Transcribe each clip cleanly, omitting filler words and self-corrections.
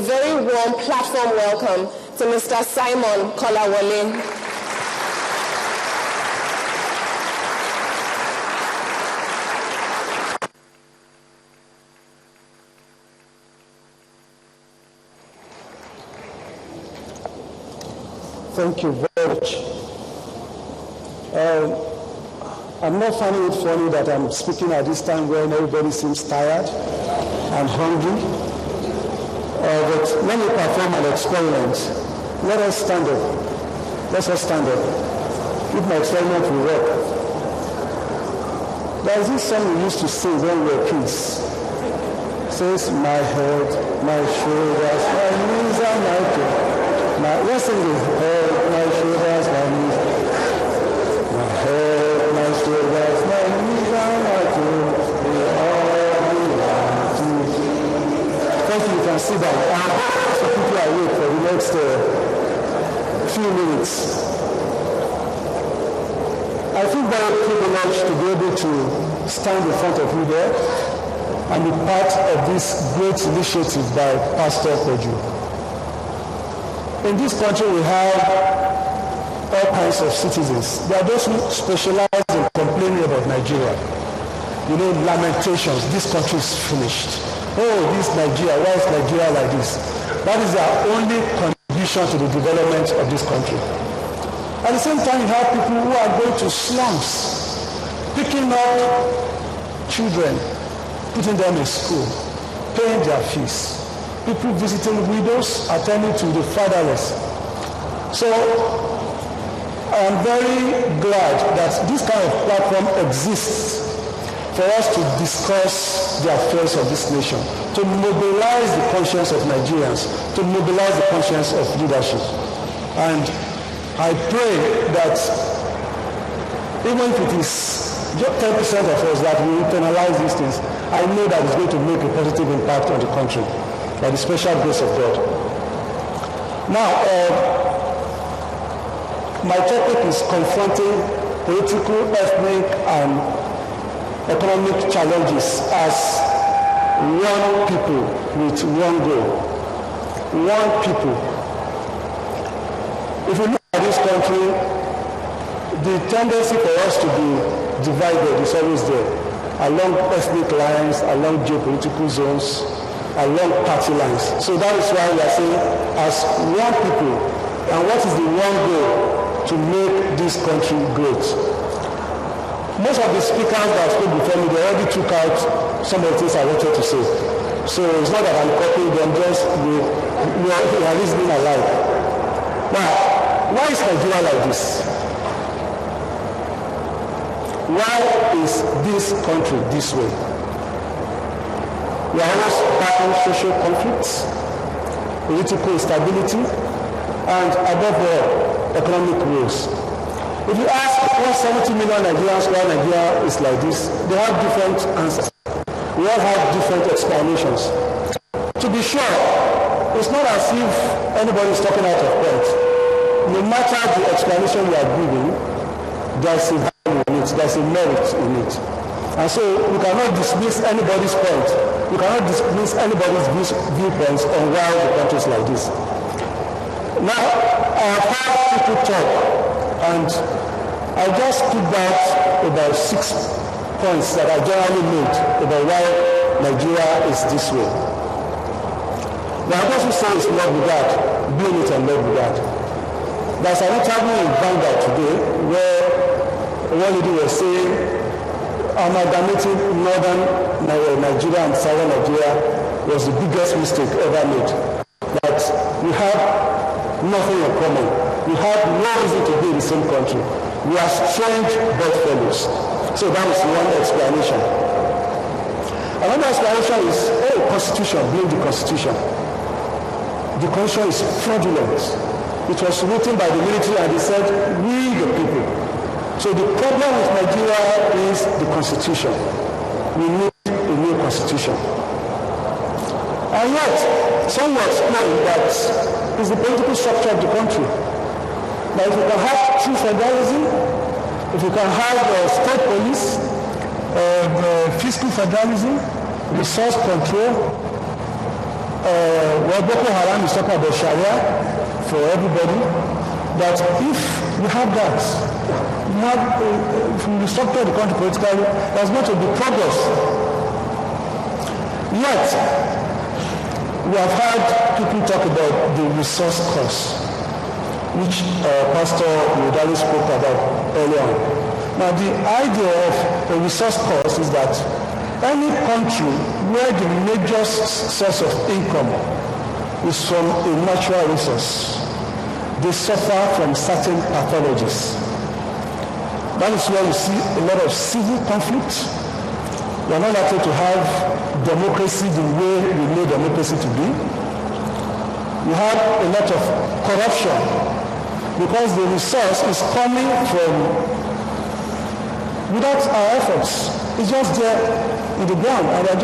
very warm platform welcome to Mr. Simon Kolawole. Thank you very much. I'm not finding it funny that I'm speaking at this time when everybody seems tired and hungry. But let me perform an experiment. Let us stand up. Let us stand up. If my experiment will work. There is this song we used to sing when we were kids. It says, my head, my shoulders, my knees and my toes. Let's sing this. Head, my shoulders, my knees. My head, my shoulders, my knees and my toes. They all belong to you. Thank you. You can sit down. So people are awake for the next few minutes. I feel very privileged to be able to stand in front of you there and be part of this great initiative by Pastor Peju. In this country, we have all kinds of citizens. There are those who specialize in complaining about Nigeria. You know, lamentations. This country is finished. Oh, this Nigeria. Why is Nigeria like this? That is their only contribution to the development of this country. At the same time, you have people who are going to slums, picking up children, putting them in school, paying their fees. People visiting widows, attending to the fatherless. So I am very glad that this kind of platform exists for us to discuss the affairs of this nation, to mobilize the conscience of Nigerians, to mobilize the conscience of leadership. And I pray that even if it is just 10% of us that will internalize these things, I know that it's going to make a positive impact on the country. By the special grace of God. Now, my topic is confronting political, ethnic, and economic challenges as one people with one goal. One people. If you look at this country, the tendency for us to be divided is always there, along ethnic lines, along geopolitical zones, along party lines. So that is why we are saying as one people, and what is the one goal to make this country great? Most of the speakers that spoke before me, they already took out some of the things I wanted to say. So it's not that I'm copying them, just we are listening alike. Now, why is Nigeria like this? Why is this country this way? We are always battling social conflicts, political instability, and above all, economic woes. If you ask 170 million Nigerians why Nigeria is like this, they have different answers. We all have different explanations. To be sure, it's not as if anybody is talking out of point. No matter the explanation you are giving, there's a value in it, there's a merit in it. And so we cannot dismiss anybody's point. You cannot dismiss anybody's viewpoints on why the country is like this. Now, I have heard people talk, and I just put out about 6 points that I generally made about why Nigeria is this way. There are those who say it's love with God, doing it and love with God. There's an interview in Vanguard today where one lady was saying, amalgamating northern Nigeria and southern Nigeria was the biggest mistake ever made. That we have nothing in common. We have no reason to be in the same country. We are strange bedfellows. So that was one explanation. Another explanation is, constitution, blame the constitution. The constitution is fraudulent. It was written by the military and they said, we the people. So the problem with Nigeria is the constitution. We need a new constitution. And yet, some will explain that it's the political structure of the country. That if you can have true federalism, if you can have state police, fiscal federalism, resource control, Boko Haram is talking about Sharia for everybody, that if we have that, if we restructure the country politically, there's going to be progress. Yet, we have heard people talk about the resource cost, which Pastor Yodali spoke about earlier on. Now, the idea of a resource cost is that any country where the major source of income is from a natural resource, they suffer from certain pathologies. That is where you see a lot of civil conflict. We are not likely to have democracy the way we know democracy to be. You have a lot of corruption because the resource is coming from without our efforts. It's just there in the ground, and it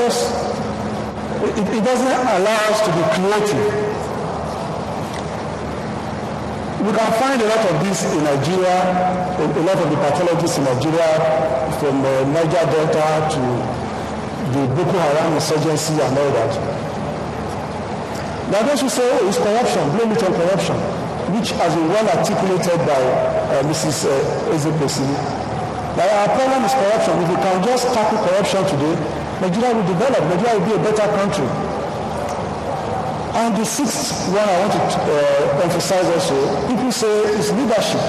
doesn't allow us to be creative. We can find a lot of this in Nigeria, a lot of the pathologists in Nigeria, from Niger Delta to the Boko Haram insurgency and all that. Now those who say it's corruption, blame it on corruption, which has been well articulated by Mrs. Ezebesi. Now our problem is corruption. If we can just tackle corruption today, Nigeria will develop, Nigeria will be a better country. And the sixth one I want to emphasize also, people say is leadership.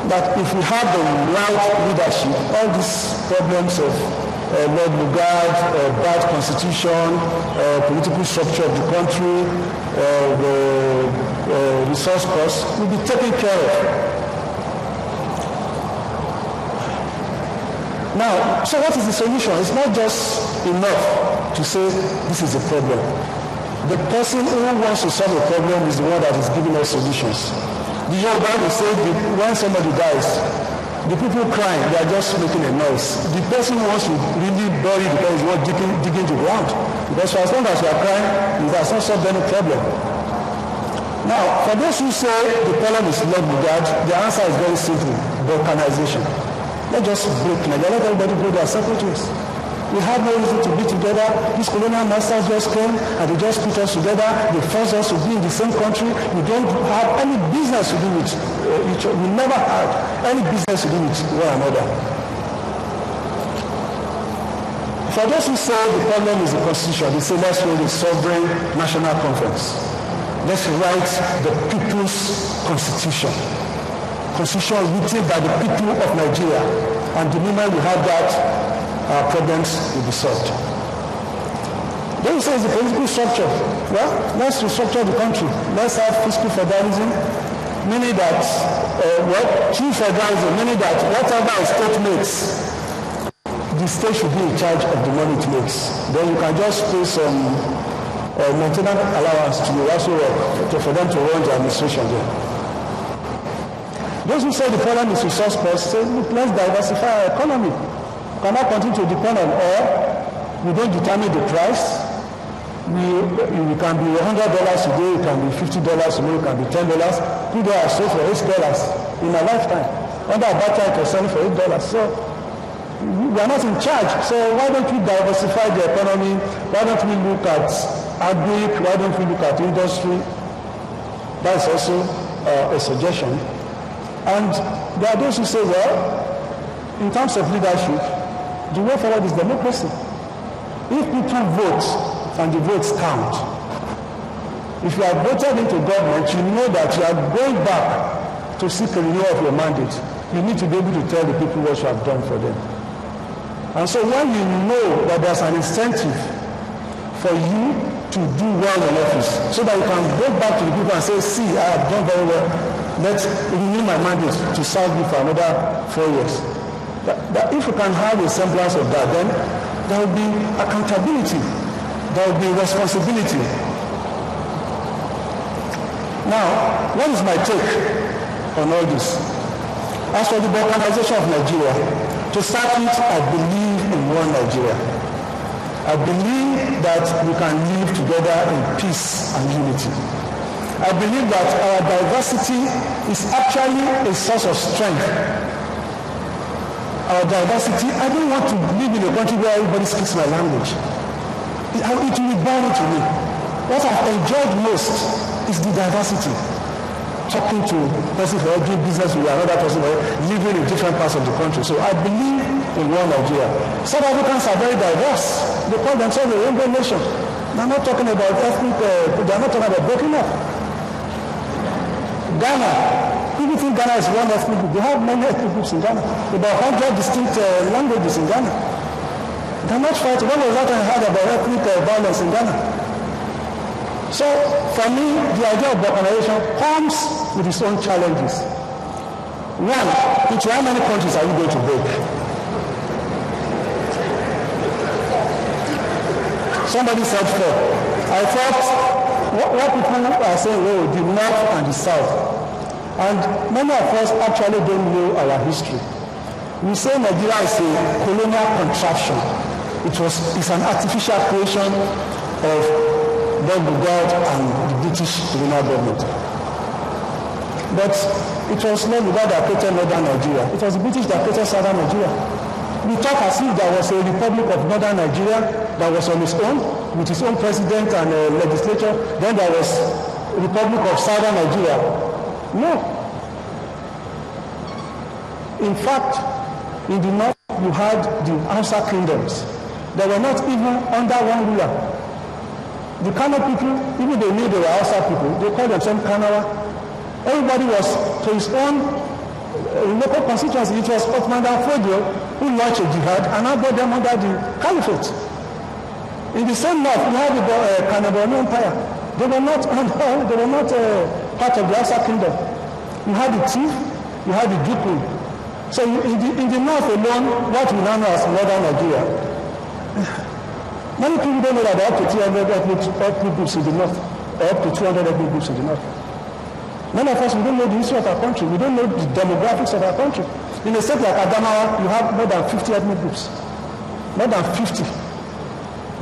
That if we have the right leadership, all these problems of Lord Lugard, bad constitution, political structure of the country, the resource costs will be taken care of. Now, so what is the solution? It's not just enough to say this is a problem. The person who wants to solve a problem is the one that is giving us solutions. The Yoruba will say when somebody dies, the people crying, they are just making a noise. The person who wants to really bury the person is not digging to the ground. Because for as long as we are crying, it has not solved any problem. Now, for those who say the problem is Lord Lugard, the answer is very simple: balkanization. Let's just break Nigeria. Let everybody go their separate ways. We have no reason to be together. These colonial masters just came and they just put us together. They forced us to be in the same country. We don't have any business to do with each other. We never had any business to do with one another. For those who say the problem is the constitution, they say let's hold a sovereign national conference. Let's write the people's constitution. Constitution written by the people of Nigeria, and the moment we have that, our problems will be solved. Then you say it's the political structure. Well, let's restructure the country. Let's have fiscal federalism, meaning that true federalism, meaning that whatever a state makes, the state should be in charge of the money it makes. Then you can just pay some maintenance allowance to the also for them to run the administration there. Those who say the problem is resource cost say, look, let's diversify our economy. We cannot continue to depend on oil. We don't determine the price. We can be $100 today, it can be $50 tomorrow, it can be $10. Today I sold for $8 in my lifetime. Under a battery I was selling for $8. So we are not in charge. So why don't we diversify the economy? Why don't we look at agri? Why don't we look at industry? That's also a suggestion. And there are those who say, well, in terms of leadership, the way forward is democracy. If people vote and the votes count, if you are voted into government, you know that you are going back to seek a renewal of your mandate. You need to be able to tell the people what you have done for them. And so when you know that there's an incentive for you to do well in office, so that you can go back to the people and say, see, I have done very well. Let's renew my mandate to serve you for another 4 years. That if you can have a semblance of that, then there will be accountability. There will be responsibility. Now, what is my take on all this? As for the balkanization of Nigeria, to start with, I believe in one Nigeria. I believe that we can live together in peace and unity. I believe that our diversity is actually a source of strength. Our diversity, I don't want to live in a country where everybody speaks my language. It will be boring to me. What I've enjoyed most is the diversity. Talking to a person who doing business with another person or living in different parts of the country. So I believe in one Nigeria. South Africans are very diverse. They call themselves a rainbow nation. They're not talking about ethnic, they're not talking about breaking up. Ghana, people think Ghana is one ethnic group. They have many ethnic groups in Ghana. About 100 distinct languages in Ghana. They're not fighting. When was that I heard about ethnic violence in Ghana? So, for me, the idea of balkanization comes with its own challenges. One, into how many countries are you going to break? Somebody said four. I thought, what people are saying, oh, the North and the South. And many of us actually don't know our history. We say Nigeria is a colonial contraction. It's an artificial creation of God and the British colonial government. But it was not God that created northern Nigeria. It was the British that created southern Nigeria. We talk as if there was a republic of northern Nigeria that was on its own, with its own president and legislature. Then there was a republic of southern Nigeria. No. In fact, in the north, you had the Hausa kingdoms. They were not even under one ruler. The Kano people, even they knew they were Hausa people, they called themselves Kanawa. Everybody was to his own local constituency. It was Othman Fodio who launched a jihad and now brought them under the caliphate. In the same north, we had the Kanabani Empire. They were not part of the Hausa kingdom. You had the Tiv, you had the Jukun. So in the north alone, what we now know as northern Nigeria, many people don't know that there are up to 300 ethnic groups in the north, or up to 200 ethnic groups in the north. Many of us, we don't know the history of our country. We don't know the demographics of our country. In a state like Adamawa, you have more than 50 ethnic groups. More than 50.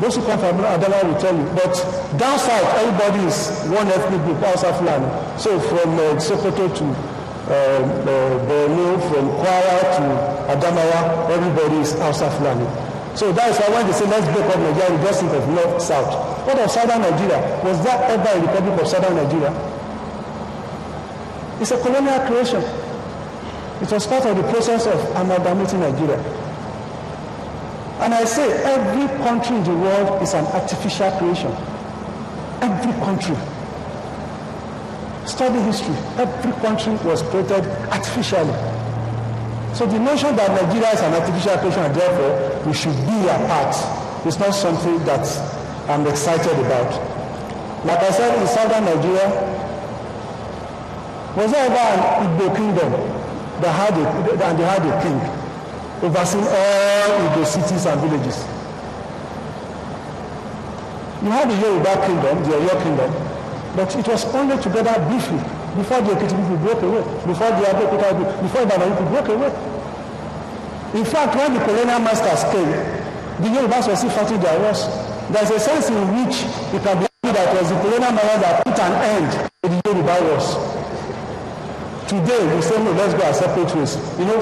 Those who come from Adamawa will tell you. But down south, everybody is one ethnic group, Hausa Fulani. So from Sokoto to Borno, from Kwara to Adamawa, everybody is Hausa Fulani. So that is why when they say let's break up Nigeria, we just think of north-south. What of southern Nigeria? Was that ever a republic of southern Nigeria? It's a colonial creation. It was part of the process of amalgamating Nigeria. And I say every country in the world is an artificial creation. Every country. Study history. Every country was created artificially. So the notion that Nigeria is an artificial creation and therefore we should be apart is not something that I'm excited about. Like I said, in southern Nigeria, was there ever an Igbo kingdom that had a king overseeing all Igbo cities and villages? You had the Yoruba kingdom, the Oyo kingdom, but it was only together briefly before the Ekiti people broke away, before the Abeokuta people, before the Ibadan people broke away. In fact, when the colonial masters came, the Yorubas were still fighting their wars. There's a sense in which it can be argued that it was the colonial masters that put an end to the Yoruba wars. Today, we say, no, let's go our separate ways. You know,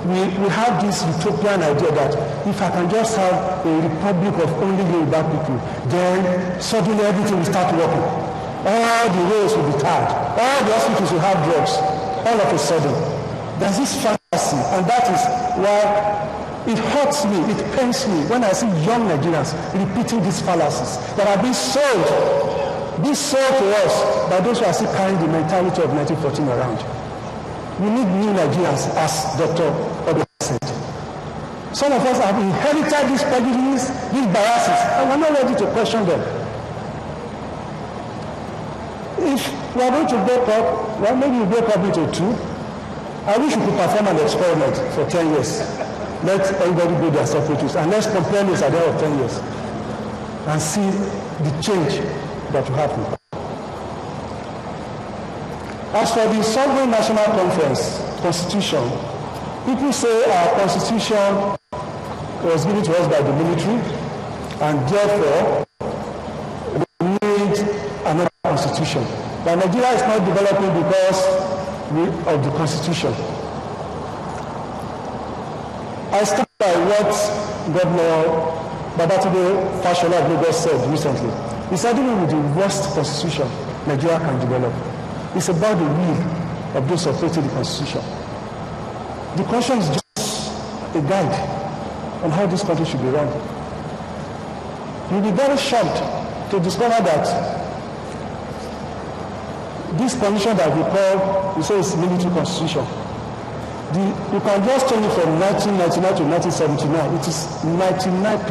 we have this utopian idea that if I can just have a republic of only Yoruba people, then suddenly everything will start working. All the roads will be tarred. All the hospitals will have drugs. All of a sudden. There's this fantasy, and that is why it hurts me, it pains me when I see young Nigerians repeating these fallacies that have been sold to us by those who are still carrying the mentality of 1914 around. We need new Nigerians, as Dr. Obi said. Some of us have inherited these prejudices, these biases, and we're not ready to question them. If we are going to break up, well, maybe we break up into two. I wish we could perform an experiment for 10 years. Let everybody go their separate ways, and let's compare this at the end of 10 years and see the change that will happen. As for the Sovereign National Conference Constitution, people say our Constitution was given to us by the military, and therefore we need another Constitution. But Nigeria is not developing because of the Constitution. I start by what Governor Babatunde Fashola of Lagos said recently, he said even with the worst constitution Nigeria can develop, it's about the will of those operating the constitution. The constitution is just a guide on how this country should be run. You'll be very shocked to discover that this constitution that we say is military constitution, you can just change it from 1999 to 1979. It is 99%.